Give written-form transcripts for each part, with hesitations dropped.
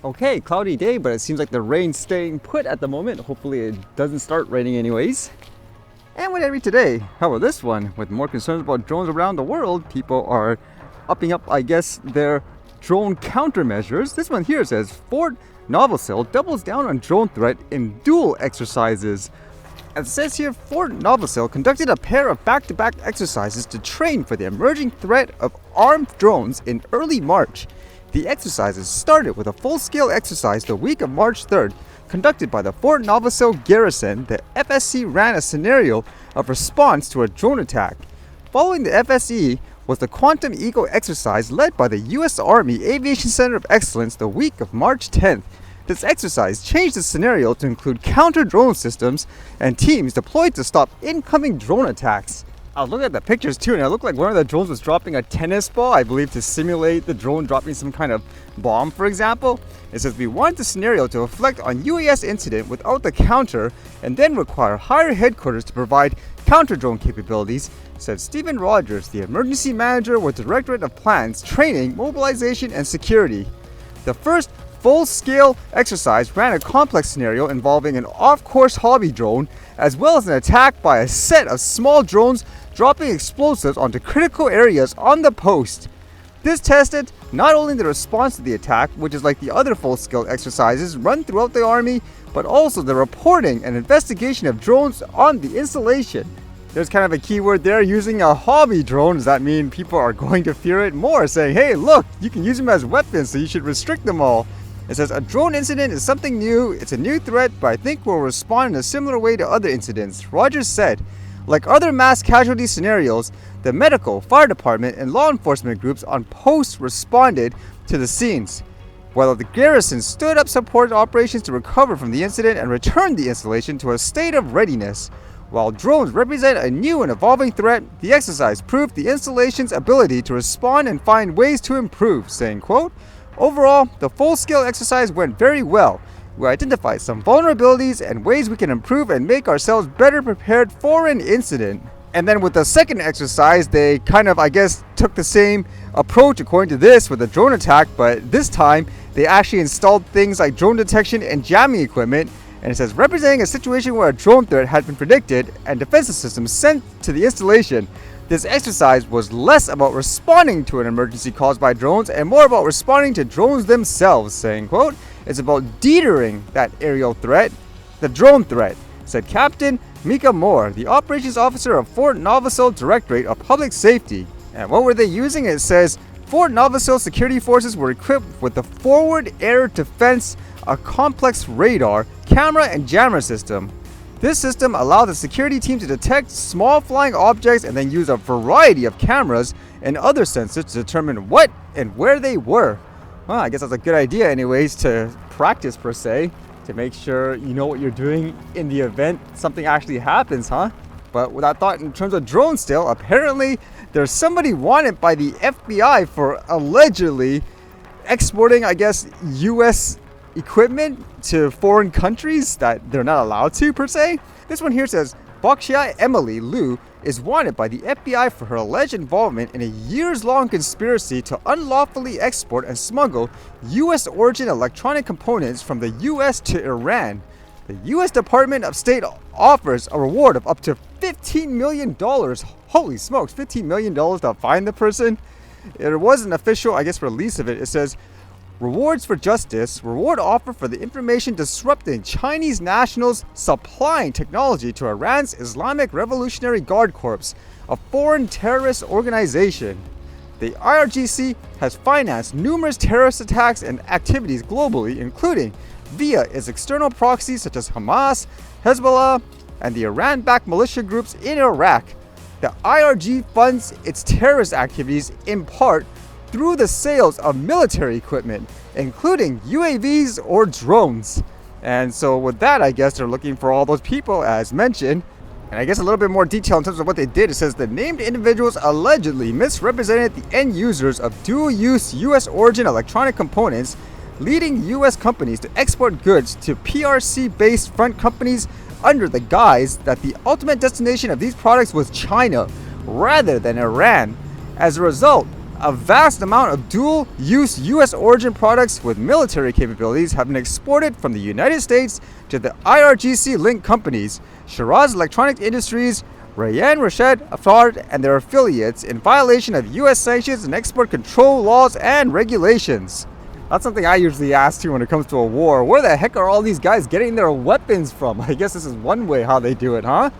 Okay, cloudy day, but it seems like the rain's staying put at the moment. Hopefully it doesn't start raining anyways. And what did I read today? How about this one? With more concerns about drones around the world, people are upping up, I guess, their drone countermeasures. This one here says Fort Novosel doubles down on drone threat in dual exercises. As it says here, Fort Novosel conducted a pair of back-to-back exercises to train for the emerging threat of armed drones in early March. The exercises started with a full-scale exercise the week of March 3rd, conducted by the Fort Novosel garrison. The FSC ran a scenario of response to a drone attack. Following the FSE was the Quantum Eagle exercise led by the U.S. Army Aviation Center of Excellence the week of March 10th. This exercise changed the scenario to include counter-drone systems and teams deployed to stop incoming drone attacks. I was looking at the pictures too, and it looked like one of the drones was dropping a tennis ball, I believe, to simulate the drone dropping some kind of bomb, for example. It says, we want the scenario to reflect on UAS incident without the counter and then require higher headquarters to provide counter-drone capabilities, said Stephen Rogers, the emergency manager with Directorate of Plans, Training, Mobilization, and Security. The first full-scale exercise ran a complex scenario involving an off-course hobby drone, as well as an attack by a set of small drones dropping explosives onto critical areas on the post. This tested not only the response to the attack, which is like the other full-scale exercises run throughout the Army, but also the reporting and investigation of drones on the installation. There's kind of a keyword there, using a hobby drone. Does that mean people are going to fear it more, saying, hey, look, you can use them as weapons, so you should restrict them all? It says, a drone incident is something new, it's a new threat, but I think we'll respond in a similar way to other incidents, Rogers said. Like other mass casualty scenarios, the medical, fire department, and law enforcement groups on post responded to the scenes, while the garrison stood up support operations to recover from the incident and return the installation to a state of readiness. While drones represent a new and evolving threat, the exercise proved the installation's ability to respond and find ways to improve, saying, quote, overall, the full-scale exercise went very well. We identified some vulnerabilities and ways we can improve and make ourselves better prepared for an incident. And then with the second exercise, they kind of, I guess, took the same approach according to this with the drone attack, but this time they actually installed things like drone detection and jamming equipment. And it says, representing a situation where a drone threat had been predicted and defensive systems sent to the installation. This exercise was less about responding to an emergency caused by drones and more about responding to drones themselves, saying, quote, it's about deterring that aerial threat, the drone threat, said Captain Mika Moore, the operations officer of Fort Novosel Directorate of Public Safety. And what were they using? It says, Fort Novosel security forces were equipped with the Forward Air Defense, a complex radar, camera, and jammer system. This system allowed the security team to detect small flying objects and then use a variety of cameras and other sensors to determine what and where they were. Well, I guess that's a good idea anyways, to practice per se, to make sure you know what you're doing in the event something actually happens, huh? But with that thought, in terms of drones still, apparently there's somebody wanted by the FBI for allegedly exporting, I guess, US equipment to foreign countries that they're not allowed to per se. This one here says, Baoxia Liu is wanted by the FBI for her alleged involvement in a years-long conspiracy to unlawfully export and smuggle U.S. origin electronic components from the U.S. to Iran. The U.S. Department of State offers a reward of up to $15 million. Holy smokes, $15 million to find the person? There was an official, I guess, release of it. It says, rewards for justice, reward offer for the information disrupting Chinese nationals supplying technology to Iran's Islamic Revolutionary Guard Corps, a foreign terrorist organization. The IRGC has financed numerous terrorist attacks and activities globally, including via its external proxies such as Hamas, Hezbollah, and the Iran-backed militia groups in Iraq. The IRG funds its terrorist activities in part through the sales of military equipment, including UAVs or drones. And so with that, I guess they're looking for all those people as mentioned. And I guess a little bit more detail in terms of what they did. It says the named individuals allegedly misrepresented the end users of dual-use U.S. origin electronic components, leading U.S. companies to export goods to PRC-based front companies under the guise that the ultimate destination of these products was China rather than Iran. As a result, A vast amount of dual-use U.S. origin products with military capabilities have been exported from the United States to the IRGC-linked companies, Shiraz Electronic Industries, Rayan Rashid Afard, and their affiliates in violation of U.S. sanctions and export control laws and regulations. That's something I usually ask too when it comes to a war. Where the heck are all these guys getting their weapons from? I guess this is one way how they do it, huh?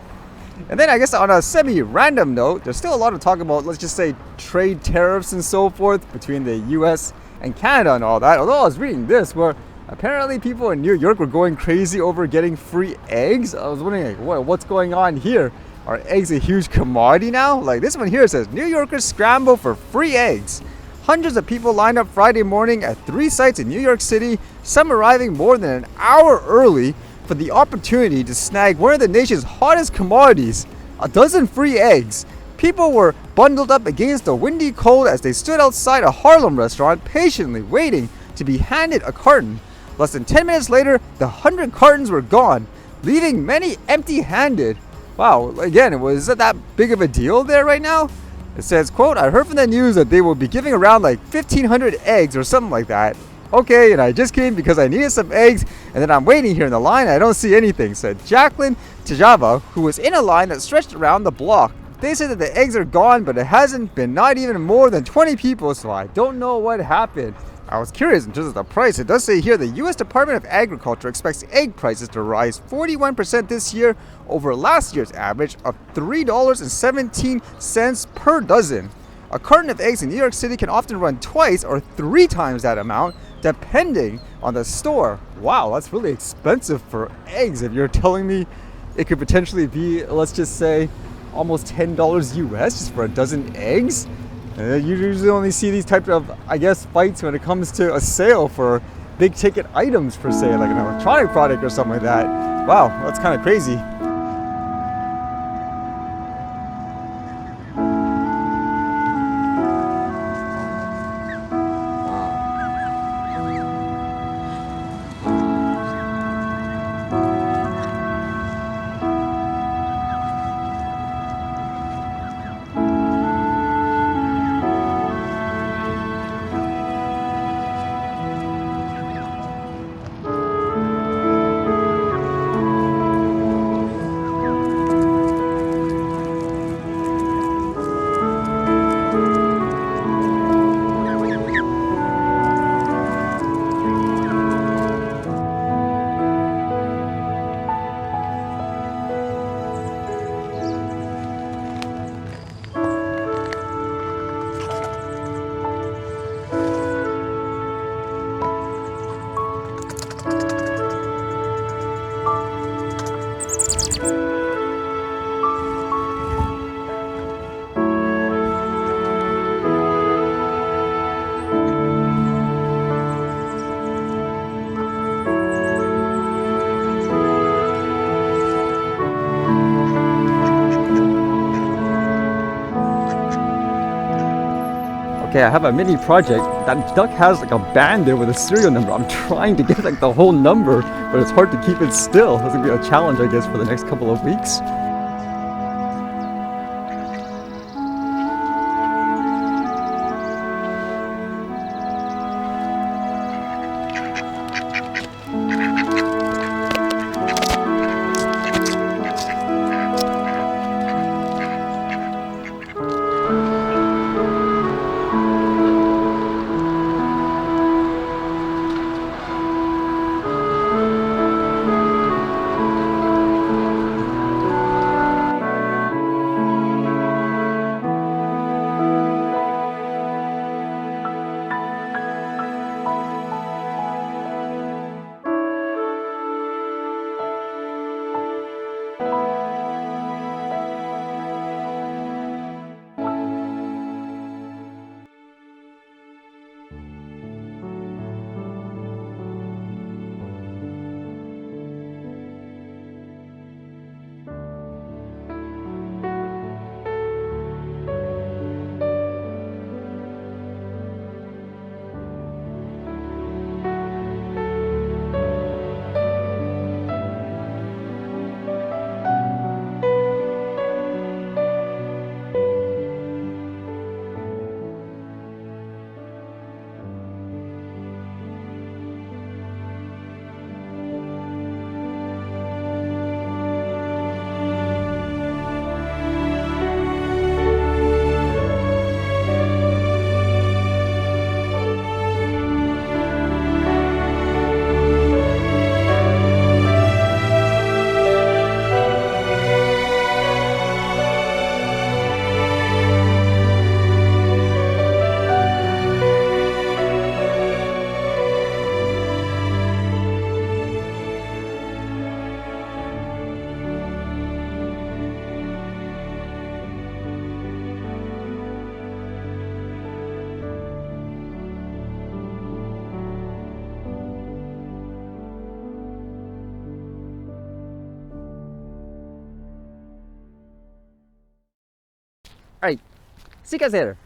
And then I guess on a semi-random note, there's still a lot of talk about, let's just say, trade tariffs and so forth between the US and Canada and all that. Although I was reading this where apparently people in New York were going crazy over getting free eggs. I was wondering, like, what's going on here? Are eggs a huge commodity now? Like this one here says, New Yorkers scramble for free eggs. Hundreds of people lined up Friday morning at 3 sites in New York City, some arriving more than an hour early, for the opportunity to snag one of the nation's hottest commodities, a dozen free eggs. People were bundled up against the windy cold as they stood outside a Harlem restaurant patiently waiting to be handed a carton. Less than 10 minutes later, the 100 cartons were gone, leaving many empty-handed. Wow, again, was it that big of a deal there right now? It says, quote, I heard from the news that they will be giving around like 1,500 eggs or something like that. Okay, and I just came because I needed some eggs, and then I'm waiting here in the line and I don't see anything, said Jacqueline Tejava, who was in a line that stretched around the block. They said that the eggs are gone, but it hasn't been not even more than 20 people, so I don't know what happened. I was curious in terms of the price. It does say here the U.S. Department of Agriculture expects egg prices to rise 41% this year over last year's average of $3.17 per dozen. A carton of eggs in New York City can often run twice or 3 times that amount, depending on the store. Wow, that's really expensive for eggs. If you're telling me it could potentially be, let's just say, almost $10 US just for a dozen eggs. You usually only see these types of, I guess, fights when it comes to a sale for big ticket items per se, like an electronic product or something like that. Wow, that's kind of crazy. Okay, I have a mini project. That duck has like a band there with a serial number. I'm trying to get like the whole number, but it's hard to keep it still. It's gonna be a challenge, I guess, for the next couple of weeks. Alright, see you guys later.